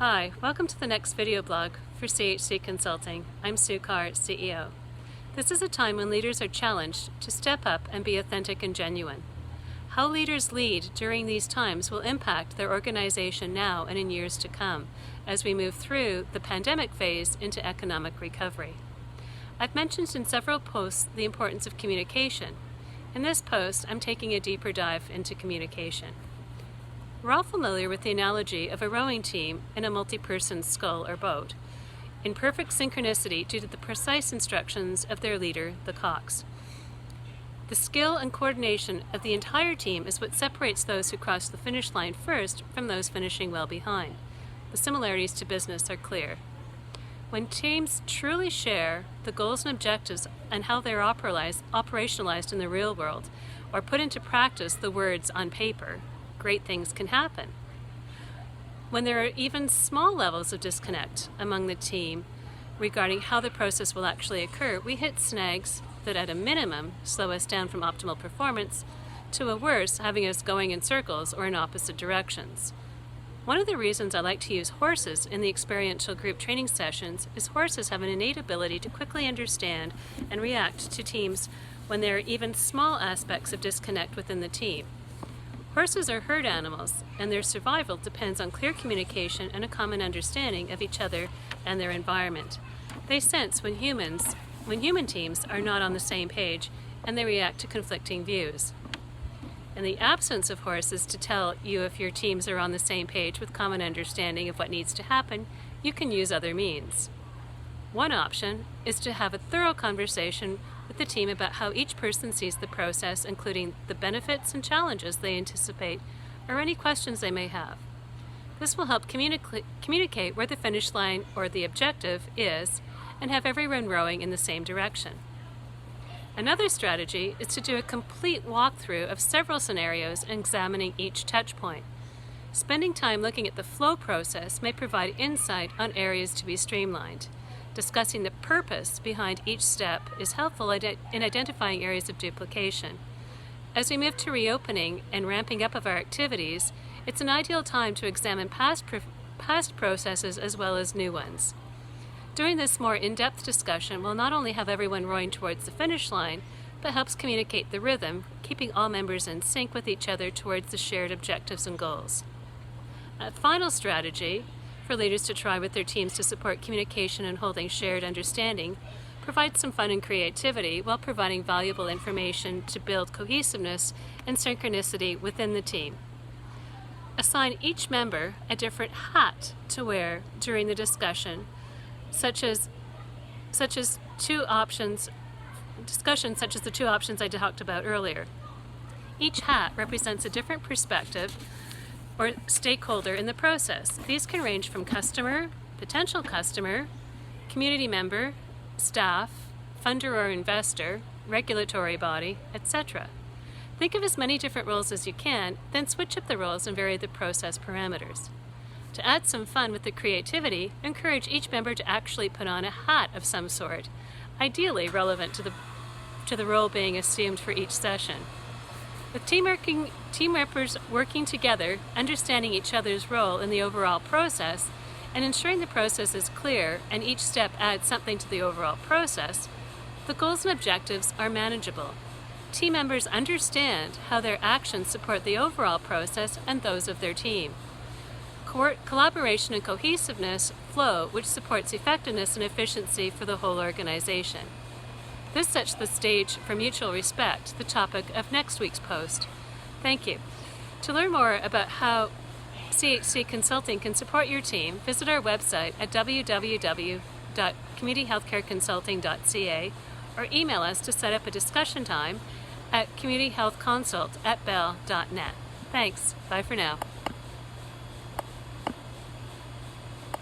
Hi, welcome to the next video blog for CHC Consulting. I'm Sue Carr, CEO. This is a time when leaders are challenged to step up and be authentic and genuine. How leaders lead during these times will impact their organization now and in years to come as we move through the pandemic phase into economic recovery. I've mentioned in several posts the importance of communication. In this post, I'm taking a deeper dive into communication. We're all familiar with the analogy of a rowing team in a multi-person scull or boat, in perfect synchronicity due to the precise instructions of their leader, the cox. The skill and coordination of the entire team is what separates those who cross the finish line first from those finishing well behind. The similarities to business are clear. When teams truly share the goals and objectives and how they're operationalized in the real world, or put into practice the words on paper, great things can happen. When there are even small levels of disconnect among the team regarding how the process will actually occur, we hit snags that at a minimum slow us down from optimal performance, to a worse, having us going in circles or in opposite directions. One of the reasons I like to use horses in the experiential group training sessions is horses have an innate ability to quickly understand and react to teams when there are even small aspects of disconnect within the team. Horses are herd animals, and their survival depends on clear communication and a common understanding of each other and their environment. They sense when human teams are not on the same page, and they react to conflicting views. In the absence of horses to tell you if your teams are on the same page with common understanding of what needs to happen, you can use other means. One option is to have a thorough conversation with the team about how each person sees the process, including the benefits and challenges they anticipate or any questions they may have. This will help communicate where the finish line or the objective is and have everyone rowing in the same direction. Another strategy is to do a complete walkthrough of several scenarios and examining each touch point. Spending time looking at the flow process may provide insight on areas to be streamlined. Discussing the purpose behind each step is helpful in identifying areas of duplication. As we move to reopening and ramping up of our activities, it's an ideal time to examine past processes as well as new ones. Doing this more in-depth discussion will not only have everyone rowing towards the finish line, but helps communicate the rhythm, keeping all members in sync with each other towards the shared objectives and goals. A final strategy for leaders to try with their teams to support communication and holding shared understanding provides some fun and creativity while providing valuable information to build cohesiveness and synchronicity within the team. Assign each member a different hat to wear during the discussion, such as the two options I talked about earlier. Each hat represents a different perspective or stakeholder in the process. These can range from customer, potential customer, community member, staff, funder or investor, regulatory body, etc. Think of as many different roles as you can, then switch up the roles and vary the process parameters. To add some fun with the creativity, encourage each member to actually put on a hat of some sort, ideally relevant to the role being assumed for each session. With team members working together, understanding each other's role in the overall process, and ensuring the process is clear and each step adds something to the overall process, the goals and objectives are manageable. Team members understand how their actions support the overall process and those of their team. Collaboration and cohesiveness flow, which supports effectiveness and efficiency for the whole organization. This sets the stage for mutual respect, the topic of next week's post. Thank you. To learn more about how CHC Consulting can support your team, visit our website at www.communityhealthcareconsulting.ca or email us to set up a discussion time at communityhealthconsult@bell.net. Thanks. Bye for now.